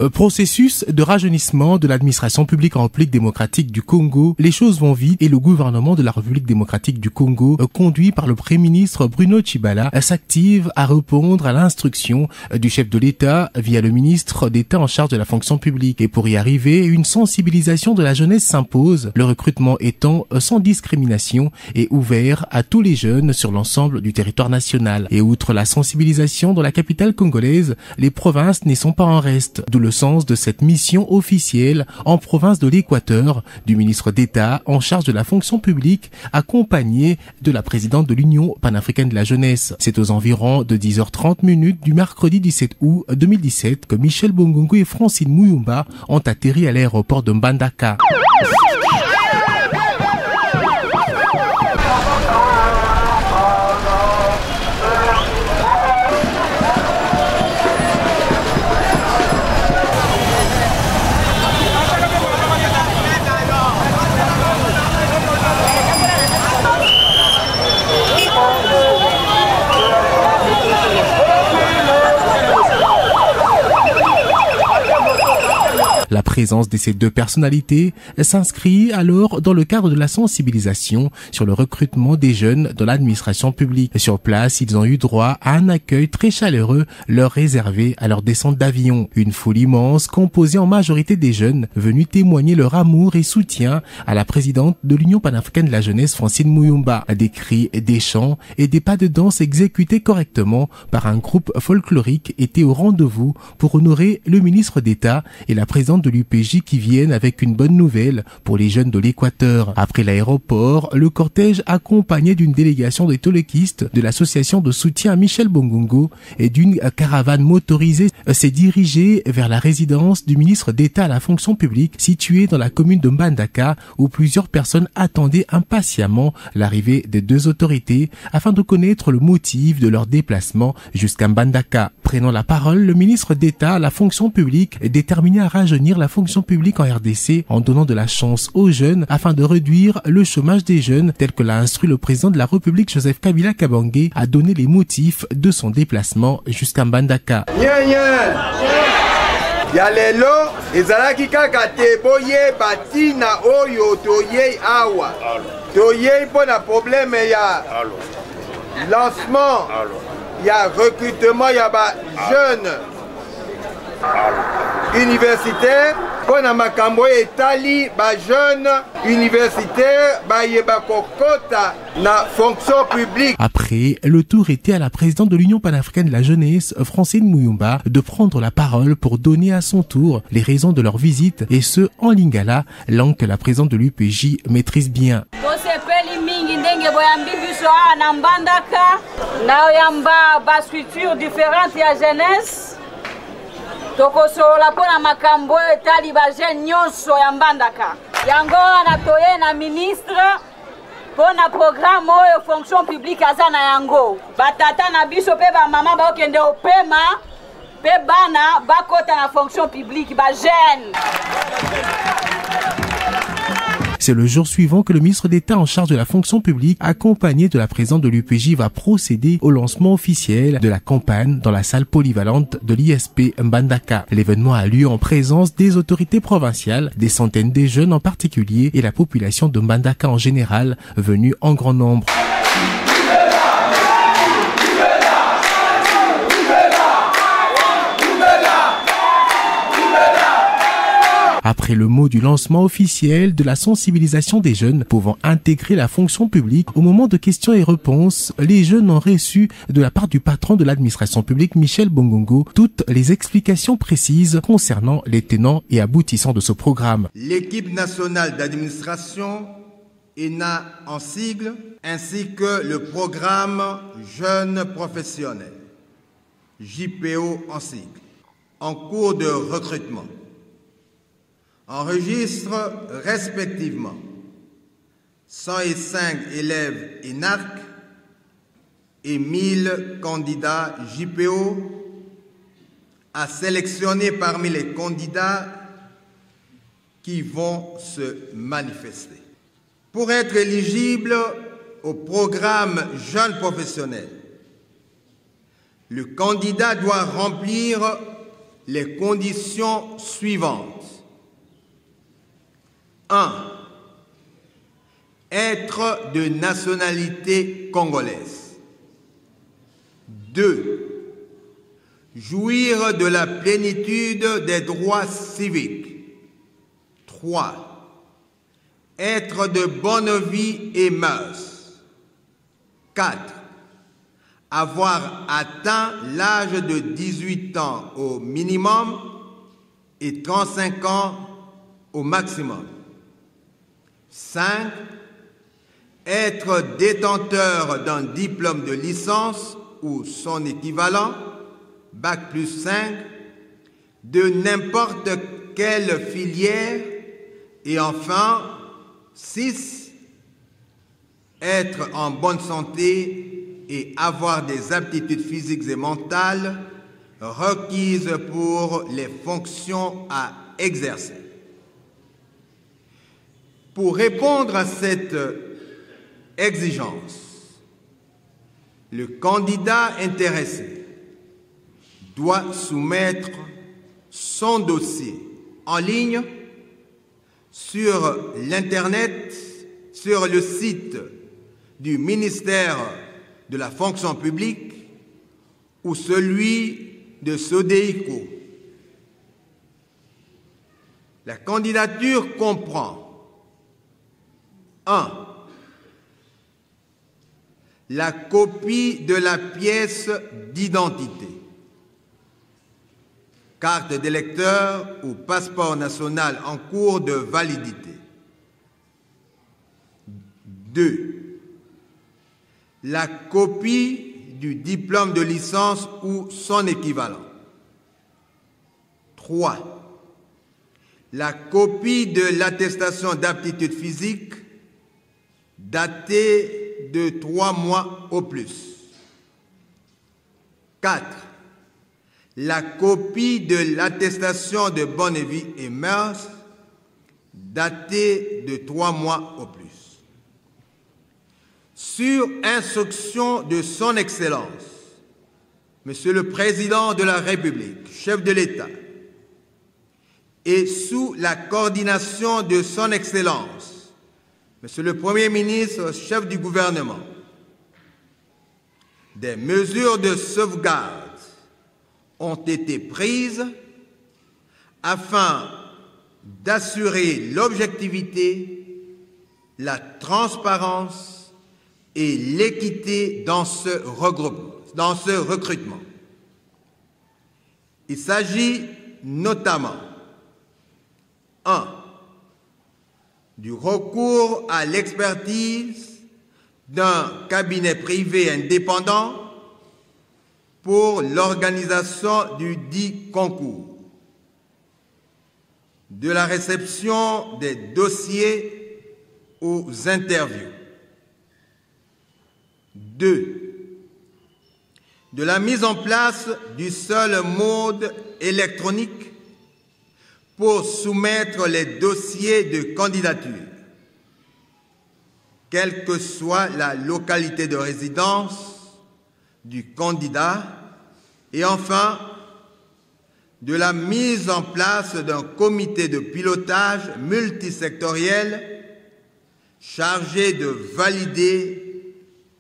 Processus de rajeunissement de l'administration publique en République démocratique du Congo. Les choses vont vite et le gouvernement de la République démocratique du Congo, conduit par le Premier ministre Bruno Tshibala, s'active à répondre à l'instruction du chef de l'État via le ministre d'État en charge de la fonction publique. Et pour y arriver, une sensibilisation de la jeunesse s'impose, le recrutement étant sans discrimination et ouvert à tous les jeunes sur l'ensemble du territoire national. Et outre la sensibilisation dans la capitale congolaise, les provinces n'y sont pas en reste, d'où le sens de cette mission officielle en province de l'Équateur du ministre d'État en charge de la fonction publique, accompagné de la présidente de l'Union panafricaine de la jeunesse. C'est aux environs de 10h30 du mercredi 17 août 2017 que Michel Bongongo et Francine Muyumba ont atterri à l'aéroport de Mbandaka. La présence de ces deux personnalités s'inscrit alors dans le cadre de la sensibilisation sur le recrutement des jeunes dans l'administration publique. Sur place, ils ont eu droit à un accueil très chaleureux leur réservé à leur descente d'avion. Une foule immense composée en majorité des jeunes venus témoigner leur amour et soutien à la présidente de l'Union panafricaine de la jeunesse, Francine Muyumba. Des cris, des chants et des pas de danse exécutés correctement par un groupe folklorique étaient au rendez-vous pour honorer le ministre d'État et la présidente de l'UPJ qui viennent avec une bonne nouvelle pour les jeunes de l'Équateur. Après l'aéroport, le cortège accompagné d'une délégation des tolekistes de l'association de soutien à Michel Bongongo et d'une caravane motorisée s'est dirigé vers la résidence du ministre d'État à la fonction publique située dans la commune de Mbandaka où plusieurs personnes attendaient impatiemment l'arrivée des deux autorités afin de connaître le motif de leur déplacement jusqu'à Mbandaka. Prenant la parole, le ministre d'État à la fonction publique est déterminé à rajeunir la fonction publique en RDC en donnant de la chance aux jeunes afin de réduire le chômage des jeunes tel que l'a instruit le président de la République Joseph Kabila Kabange a donné les motifs de son déplacement jusqu'à Mbandaka. Ya lelo ezalaki kaka te boye batina oyo toye awa toye mpona problème ya lancement ya recrutement ya ba jeunes universitaire pona makambo etali ba jeune universitaire ba yeba kokota na fonction publique. Après, le tour était à la présidente de l'Union panafricaine de la jeunesse, Francine Muyumba, de prendre la parole pour donner à son tour les raisons de leur visite et ce en lingala, langue que la présidente de l'UPJ maîtrise bien. Structure différente ya jeunesse tokosola pona makambo etali ba jeune nyonso ya Mbandaka yango anatoye na ministre pona programme oyo fonction publique aza na yango batata na biso pe ba mama bakende opema pe bana bakota na fonction publique ba jeune. C'est le jour suivant que le ministre d'État en charge de la fonction publique, accompagné de la présidente de l'UPJ, va procéder au lancement officiel de la campagne dans la salle polyvalente de l'ISP Mbandaka. L'événement a lieu en présence des autorités provinciales, des centaines de jeunes en particulier et la population de Mbandaka en général, venue en grand nombre. Après le mot du lancement officiel de la sensibilisation des jeunes pouvant intégrer la fonction publique, au moment de questions et réponses, les jeunes ont reçu de la part du patron de l'administration publique, Michel Bongongo, toutes les explications précises concernant les tenants et aboutissants de ce programme. L'équipe nationale d'administration, ENA en sigle, ainsi que le programme Jeunes Professionnels, JPO en sigle, en cours de recrutement, enregistre respectivement 105 élèves ENARC et 1000 candidats JPO à sélectionner parmi les candidats qui vont se manifester. Pour être éligible au programme Jeunes Professionnels, le candidat doit remplir les conditions suivantes. 1. Être de nationalité congolaise. 2. Jouir de la plénitude des droits civiques. 3. Être de bonne vie et mœurs. 4. Avoir atteint l'âge de 18 ans au minimum et 35 ans au maximum. 5. Être détenteur d'un diplôme de licence ou son équivalent, Bac plus 5, de n'importe quelle filière. Et enfin, 6. Être en bonne santé et avoir des aptitudes physiques et mentales requises pour les fonctions à exercer. Pour répondre à cette exigence, le candidat intéressé doit soumettre son dossier en ligne sur l'Internet, sur le site du ministère de la fonction publique ou celui de SODEICO. La candidature comprend 1. La copie de la pièce d'identité, carte d'électeur ou passeport national en cours de validité. 2. La copie du diplôme de licence ou son équivalent. 3. La copie de l'attestation d'aptitude physique datée de 3 mois au plus. 4. La copie de l'attestation de bonne vie et mœurs datée de 3 mois au plus. Sur instruction de son Excellence, Monsieur le Président de la République, chef de l'État, et sous la coordination de son Excellence, Monsieur le Premier ministre, chef du gouvernement, des mesures de sauvegarde ont été prises afin d'assurer l'objectivité, la transparence et l'équité dans ce recrutement. Il s'agit notamment 1. Du recours à l'expertise d'un cabinet privé indépendant pour l'organisation du dit concours, de la réception des dossiers aux interviews. 2. De la mise en place du seul mode électronique pour soumettre les dossiers de candidature, quelle que soit la localité de résidence du candidat, et enfin, de la mise en place d'un comité de pilotage multisectoriel chargé de valider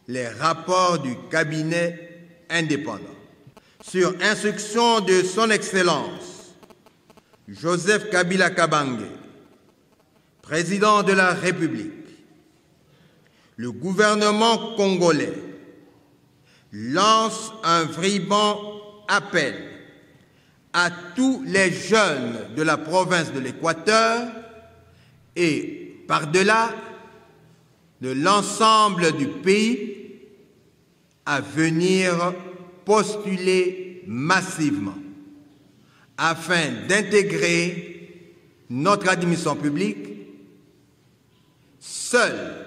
les rapports du cabinet indépendant. Sur instruction de son Excellence, Joseph Kabila Kabange, président de la République, le gouvernement congolais lance un vibrant appel à tous les jeunes de la province de l'Équateur et par-delà de l'ensemble du pays à venir postuler massivement afin d'intégrer notre administration publique. Seuls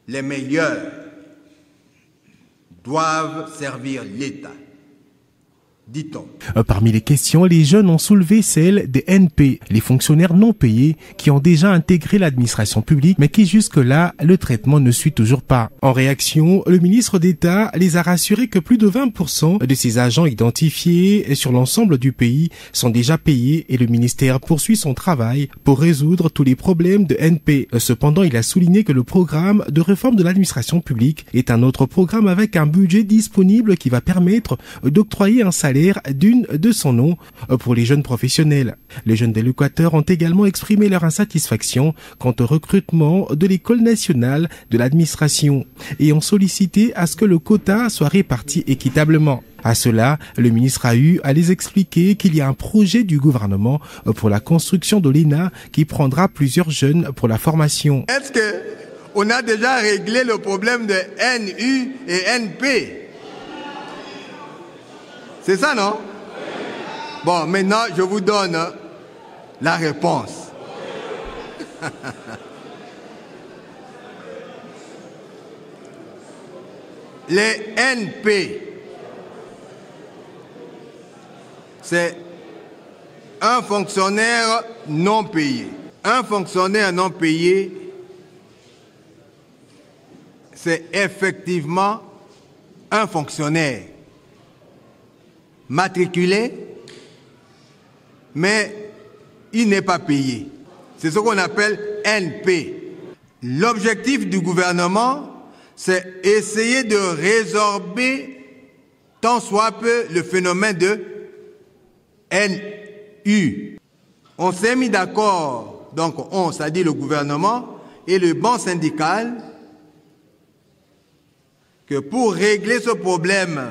les meilleurs doivent servir l'État. dit-on. Parmi les questions, les jeunes ont soulevé celle des NP, les fonctionnaires non payés qui ont déjà intégré l'administration publique mais qui jusque-là, le traitement ne suit toujours pas. En réaction, le ministre d'État les a rassurés que plus de 20% de ces agents identifiés sur l'ensemble du pays sont déjà payés et le ministère poursuit son travail pour résoudre tous les problèmes de NP. Cependant, il a souligné que le programme de réforme de l'administration publique est un autre programme avec un budget disponible qui va permettre d'octroyer un salaire d'une de son nom pour les jeunes professionnels. Les jeunes de l'Équateur ont également exprimé leur insatisfaction quant au recrutement de l'École nationale de l'administration et ont sollicité à ce que le quota soit réparti équitablement. À cela, le ministre a eu à les expliquer qu'il y a un projet du gouvernement pour la construction de l'ENA qui prendra plusieurs jeunes pour la formation. Est-ce qu'on a déjà réglé le problème de NU et NP? C'est ça, non? Bon, maintenant, je vous donne la réponse. Les NP, c'est un fonctionnaire non payé. Un fonctionnaire non payé, c'est effectivement un fonctionnaire matriculé, mais il n'est pas payé. C'est ce qu'on appelle NP. L'objectif du gouvernement, c'est essayer de résorber tant soit peu le phénomène de NU. On s'est mis d'accord, donc on, c'est-à-dire le gouvernement et le banc syndical, que pour régler ce problème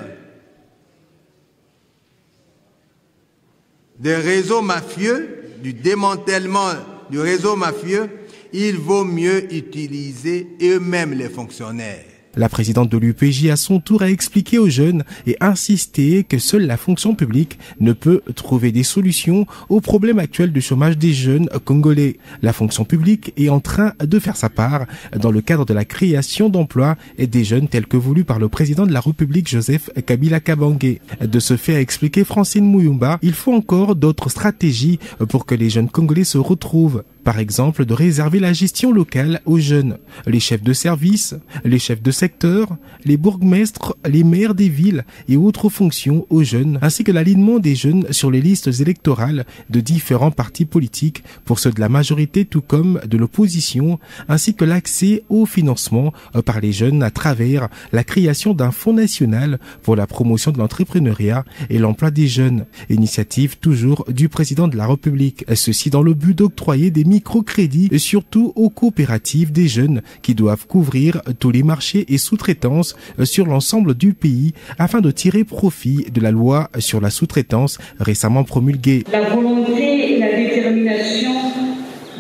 des réseaux mafieux, du démantèlement du réseau mafieux, il vaut mieux utiliser eux-mêmes les fonctionnaires. La présidente de l'UPJ à son tour a expliqué aux jeunes et insisté que seule la fonction publique ne peut trouver des solutions aux problèmes actuels du chômage des jeunes congolais. La fonction publique est en train de faire sa part dans le cadre de la création d'emplois et des jeunes tels que voulu par le président de la République Joseph Kabila Kabange. De ce fait, a expliqué Francine Mouyumba, il faut encore d'autres stratégies pour que les jeunes congolais se retrouvent. Par exemple, de réserver la gestion locale aux jeunes, les chefs de service, les chefs de secteur, les bourgmestres, les maires des villes et autres fonctions aux jeunes, ainsi que l'alignement des jeunes sur les listes électorales de différents partis politiques pour ceux de la majorité tout comme de l'opposition, ainsi que l'accès au financement par les jeunes à travers la création d'un fonds national pour la promotion de l'entrepreneuriat et l'emploi des jeunes, initiative toujours du président de la République. Ceci dans le but d'octroyer des microcrédits et surtout aux coopératives des jeunes qui doivent couvrir tous les marchés et sous-traitances sur l'ensemble du pays afin de tirer profit de la loi sur la sous-traitance récemment promulguée. La volonté et la détermination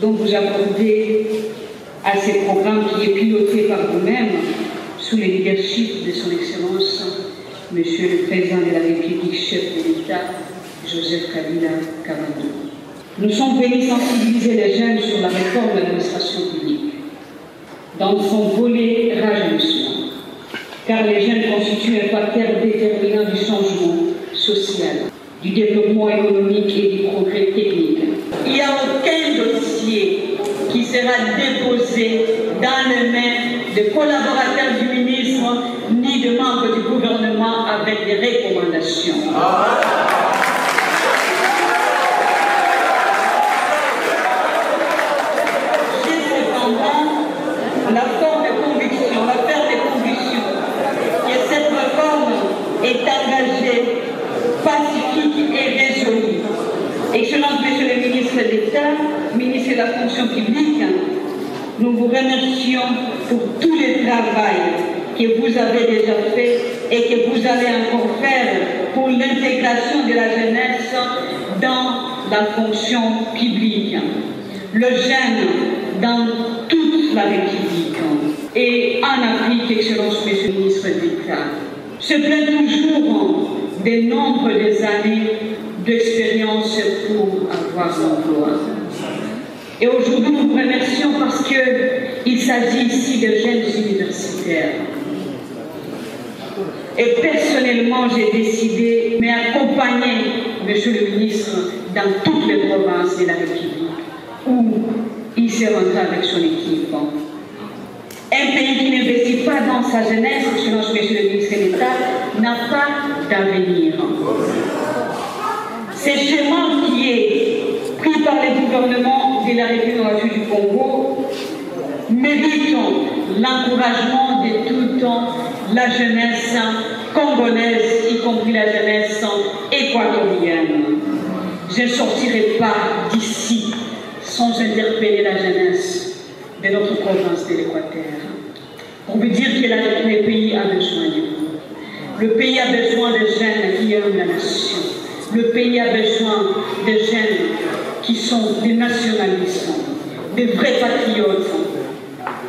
dont vous accordez à ces programmes qui est piloté par vous-même sous le leadership de son Excellence, Monsieur le Président de la République, chef de l'État, Joseph Kabila Kabange. Nous sommes venus sensibiliser les jeunes sur la réforme de l'administration publique, dans son volet rajeunissement, car les jeunes constituent un facteur déterminant du changement social, du développement économique et du progrès technique. Il n'y a aucun dossier qui sera déposé dans les mains de collaborateurs du ministre ni de membres du gouvernement avec des recommandations. La ferme conviction que cette réforme est engagée, pacifique et résolue. Excellence, Monsieur le ministre d'État, ministre de la fonction publique, nous vous remercions pour tout le travail que vous avez déjà fait et que vous allez encore faire pour l'intégration de la jeunesse dans la fonction publique. Le jeune dans toute la République et en Afrique, Excellence, Monsieur le ministre d'État, se plaint toujours des nombres des années d'expérience pour avoir l'emploi. Et aujourd'hui, nous vous remercions parce qu'il s'agit ici de jeunes universitaires. Et personnellement, j'ai décidé, mais accompagné accompagner Monsieur le ministre dans toutes les provinces de la République où il s'est rentré avec son équipe. Un pays qui n'investit pas dans sa jeunesse, selon Monsieur le ministre d'État, n'a pas d'avenir. C'est ce chemin qui est pris par le gouvernement de la République du Congo mérite l'encouragement de toute la jeunesse congolaise, y compris la jeunesse équatorienne. Je ne sortirai pas d'ici sans interpeller la jeunesse de notre province de l'Équateur. On veut dire que le pays a besoin de vous. Le pays a besoin de jeunes qui aiment la nation. Le pays a besoin de jeunes qui sont des nationalistes, des vrais patriotes,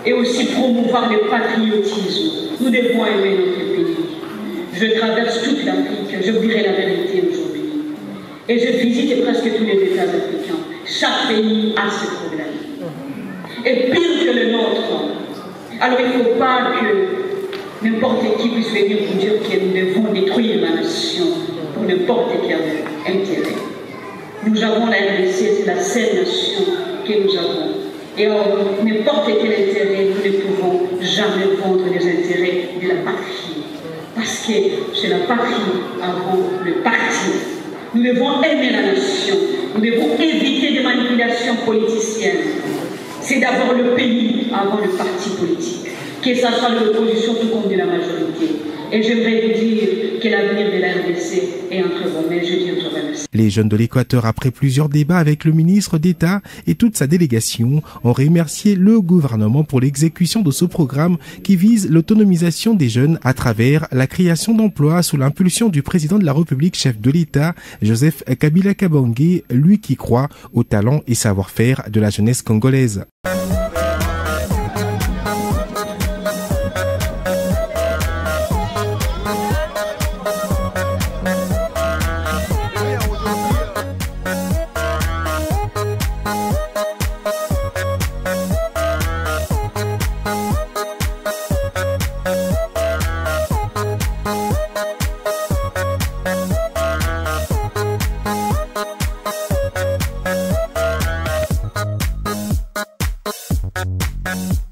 et aussi promouvoir le patriotisme. Nous devons aimer notre pays. Je traverse toute l'Afrique, je vous dirai la vérité aujourd'hui. Et je visite presque tous les États africains. Chaque pays a ses problèmes. Et pire que le nôtre. Alors il ne faut pas que n'importe qui puisse venir vous dire que nous devons détruire la nation pour n'importe quel intérêt. Nous avons la RDC, c'est la seule nation que nous avons. Et n'importe quel intérêt, nous ne pouvons jamais vendre les intérêts de la patrie. Parce que c'est la patrie avant le parti. Nous devons aimer la nation. Nous devons éviter des manipulations politiciennes. C'est d'abord le pays avant le parti politique. Que ça soit de l'opposition tout comme de la majorité. Et j'aimerais vous dire que l'avenir de la RDC est entre vos mains. Je dis aux remercie. Les jeunes de l'Équateur, après plusieurs débats avec le ministre d'État et toute sa délégation, ont remercié le gouvernement pour l'exécution de ce programme qui vise l'autonomisation des jeunes à travers la création d'emplois sous l'impulsion du président de la République, chef de l'État, Joseph Kabila Kabange, lui qui croit au talent et savoir-faire de la jeunesse congolaise. Thank you.